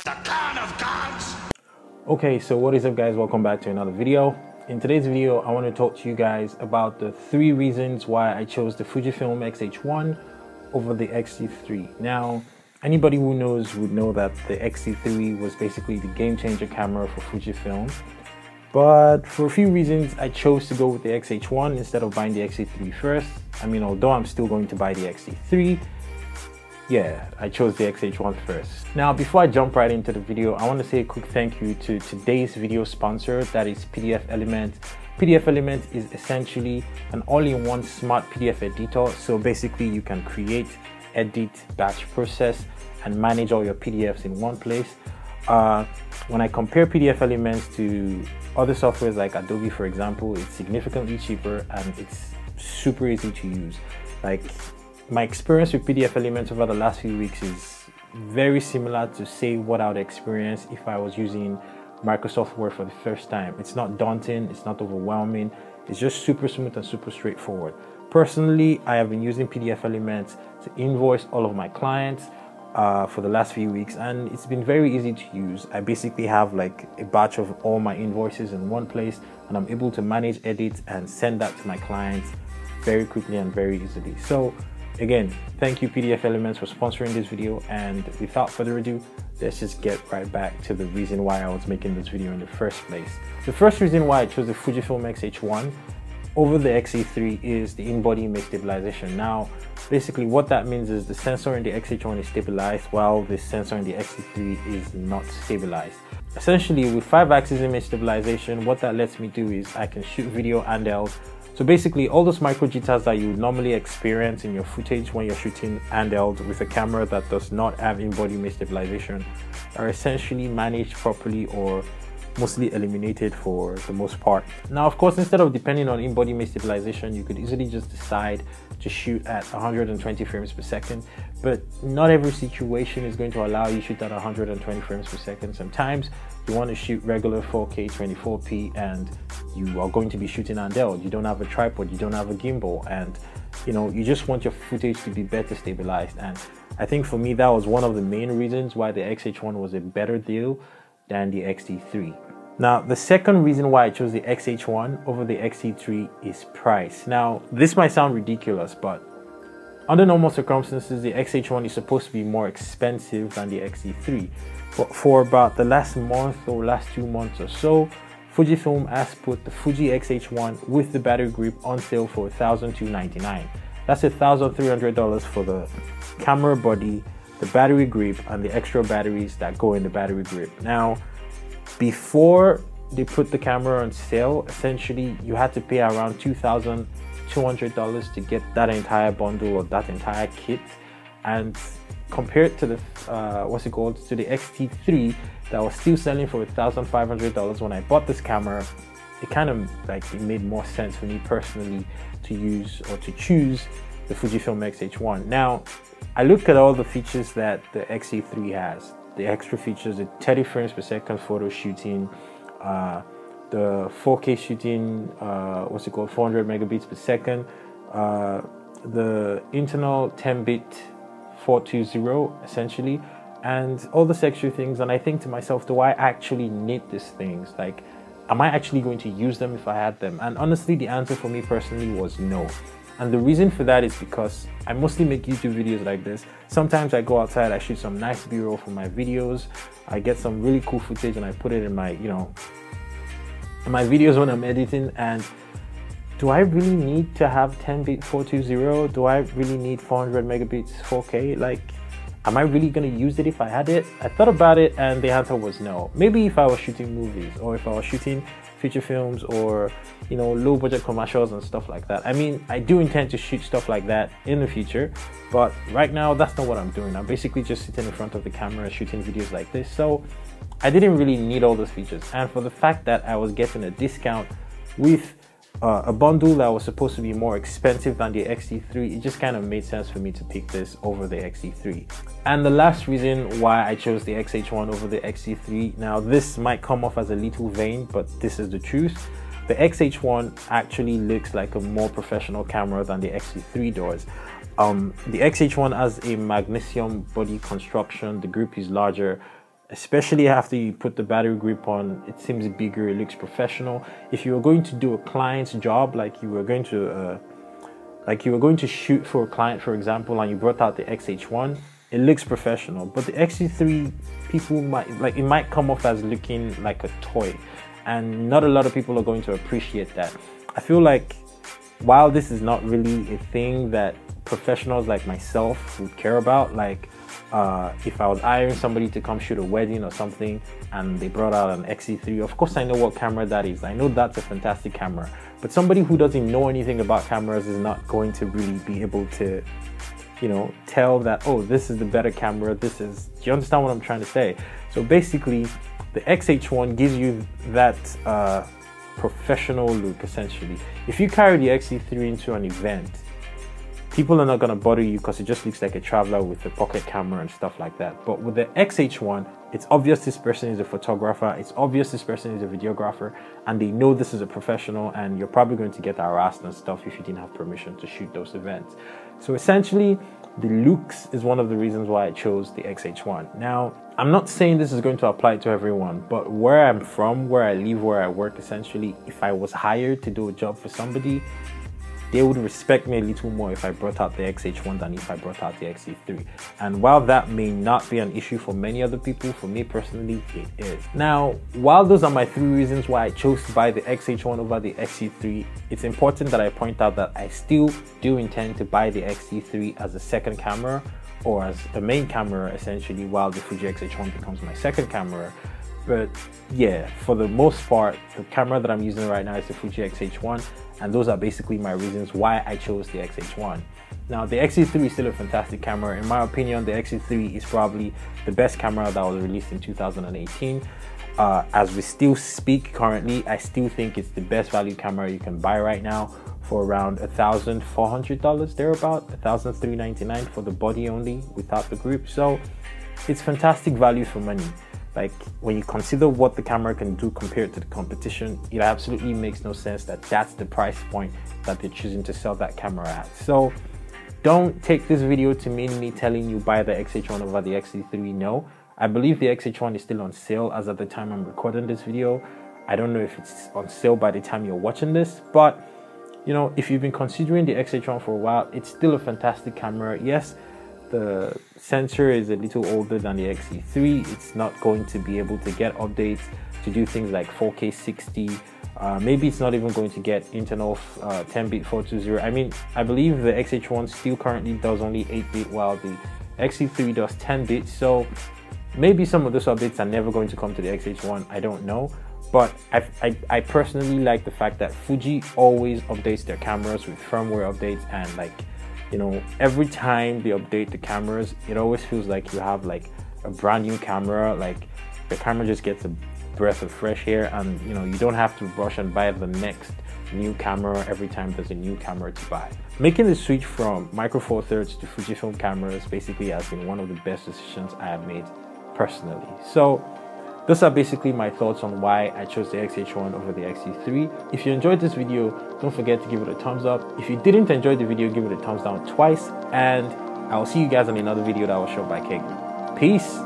The Khan of Khans! Okay, so what is up guys, welcome back to another video. In today's video, I want to talk to you guys about the 3 reasons why I chose the Fujifilm X-H1 over the X-T3. Now, anybody who knows would know that the X-T3 was basically the game changer camera for Fujifilm. But for a few reasons, I chose to go with the X-H1 instead of buying the X-T3 first. I mean, although I'm still going to buy the X-T3, yeah, I chose the X-H1 first. Now, before I jump right into the video, I want to say a quick thank you to today's video sponsor, that is PDF Element. PDF Element is essentially an all-in-one smart PDF editor. So basically you can create, edit, batch process, and manage all your PDFs in one place. When I compare PDF Elements to other softwares like Adobe, for example, it's significantly cheaper and it's super easy to use. Like, my experience with PDF Elements over the last few weeks is very similar to, say, what I would experience if I was using Microsoft Word for the first time. It's not daunting, it's not overwhelming, it's just super smooth and super straightforward. Personally, I have been using PDF Elements to invoice all of my clients for the last few weeks, and it's been very easy to use. I basically have like a batch of all my invoices in one place, and I'm able to manage, edit, and send that to my clients very quickly and very easily. So again, thank you PDF Elements for sponsoring this video, and without further ado, let's just get right back to the reason why I was making this video in the first place. The first reason why I chose the Fujifilm X-H1 over the X-T3 is the in-body image stabilization. Now, basically what that means is the sensor in the X-H1 is stabilized while the sensor in the X-T3 is not stabilized. Essentially, with 5-axis image stabilization, what that lets me do is I can shoot video handheld. So basically, all those micro jitters that you would normally experience in your footage when you're shooting handheld with a camera that does not have in-body image stabilization are essentially managed properly or mostly eliminated for the most part. Now, of course, instead of depending on in-body image stabilization, you could easily just decide to shoot at 120 frames per second, but not every situation is going to allow you to shoot at 120 frames per second. Sometimes you want to shoot regular 4K 24p and you are going to be shooting handheld. You don't have a tripod, you don't have a gimbal, and you just want your footage to be better stabilized. And I think for me, that was one of the main reasons why the X-H1 was a better deal than the X-T3. Now, the second reason why I chose the X-H1 over the X-T3 is price. Now, this might sound ridiculous, but under normal circumstances, the X-H1 is supposed to be more expensive than the X-T3. But for about the last month or last 2 months or so, Fujifilm has put the Fuji X-H1 with the battery grip on sale for $1,299. That's $1,300 for the camera body, the battery grip, and the extra batteries that go in the battery grip. Now, before they put the camera on sale, essentially you had to pay around $2,200 to get that entire bundle or that entire kit. And compared to the to the X-T3 that was still selling for $1,500 when I bought this camera, it kind of it made more sense for me personally to use or to choose the Fujifilm X-H1. Now, I looked at all the features that the X-T3 has. The extra features, the 30 frames per second photo shooting, the 4K shooting, 400 megabits per second, the internal 10-bit 420 essentially, and all the extra things. And I think to myself, do I actually need these things? Like, am I actually going to use them if I had them? And honestly, the answer for me personally was no. And the reason for that is because I mostly make YouTube videos like this. Sometimes I go outside, I shoot some nice B-roll for my videos. I get some really cool footage and I put it in my, in my videos when I'm editing. And do I really need to have 10-bit 420? Do I really need 400 megabits 4K? Like, am I really gonna use it if I had it? I thought about it and the answer was no. Maybe if I was shooting movies or if I was shooting feature films or low budget commercials and stuff like that. I mean, I do intend to shoot stuff like that in the future, but right now that's not what I'm doing. I'm basically just sitting in front of the camera shooting videos like this, so I didn't really need all those features. And for the fact that I was getting a discount with a bundle that was supposed to be more expensive than the X-T3, it just kind of made sense for me to pick this over the X-T3. And the last reason why I chose the X-H1 over the X-T3, now this might come off as a little vain, but this is the truth. The X-H1 actually looks like a more professional camera than the X-T3 does. The X-H1 has a magnesium body construction, the grip is larger, especially after you put the battery grip on. It seems bigger, it looks professional. If you were going to do a client's job, like you were going to shoot for a client, for example, and you brought out the X-H1, it looks professional. But the X-T3, people might come off as looking like a toy, and not a lot of people are going to appreciate that. I feel like while this is not really a thing that professionals like myself would care about, like if I was hiring somebody to come shoot a wedding or something and they brought out an X-T3, of course I know what camera that is. I know that's a fantastic camera. But somebody who doesn't know anything about cameras is not going to really be able to, you know, tell that, oh, this is the better camera, this is, do you understand what I'm trying to say? So basically, the X-H1 gives you that professional look, essentially. If you carry the X-T3 into an event, people are not going to bother you because it just looks like a traveler with a pocket camera and stuff like that. But with the X-H1, it's obvious this person is a photographer, it's obvious this person is a videographer, and they know this is a professional, and you're probably going to get harassed and stuff if you didn't have permission to shoot those events. So essentially, the looks is one of the reasons why I chose the X-H1. Now, I'm not saying this is going to apply to everyone, but where I'm from, where I live, where I work, essentially, if I was hired to do a job for somebody, they would respect me a little more if I brought out the X-H1 than if I brought out the X-T3. And while that may not be an issue for many other people, for me personally, it is. Now, while those are my 3 reasons why I chose to buy the X-H1 over the X-T3, it's important that I point out that I still do intend to buy the X-T3 as a second camera, or as a main camera, essentially, while the Fuji X-H1 becomes my second camera. But yeah, for the most part, the camera that I'm using right now is the Fuji X-H1, and those are basically my reasons why I chose the X-H1. Now, the X-T3 is still a fantastic camera. In my opinion, the X-T3 is probably the best camera that was released in 2018. As we still speak currently, I still think it's the best value camera you can buy right now for around $1,400, thereabout, $1,399 for the body only without the grip. So it's fantastic value for money. Like, when you consider what the camera can do compared to the competition, it absolutely makes no sense that that's the price point that they're choosing to sell that camera at. So don't take this video to mean me telling you buy the X-H1 over the X-T3. No, I believe the X-H1 is still on sale as at the time I'm recording this video. I don't know if it's on sale by the time you're watching this, but you know, if you've been considering the X-H1 for a while, it's still a fantastic camera. Yes, the sensor is a little older than the X-T3. It's not going to be able to get updates to do things like 4K 60. Maybe it's not even going to get internal 10-bit 420. I mean, I believe the X-H1 still currently does only 8-bit, while the X-T3 does 10-bit. So maybe some of those updates are never going to come to the X-H1. I don't know. But I personally like the fact that Fuji always updates their cameras with firmware updates, and like, you know, every time they update the cameras, it always feels like you have like a brand new camera. Like, the camera just gets a breath of fresh air, and you know, you don't have to rush and buy the next new camera every time there's a new camera to buy. Making the switch from Micro Four Thirds to Fujifilm cameras basically has been one of the best decisions I have made personally. So those are basically my thoughts on why I chose the X-H1 over the X-T3. If you enjoyed this video, don't forget to give it a thumbs up. If you didn't enjoy the video, give it a thumbs down twice. And I will see you guys on another video that was shot by Kagan. Peace.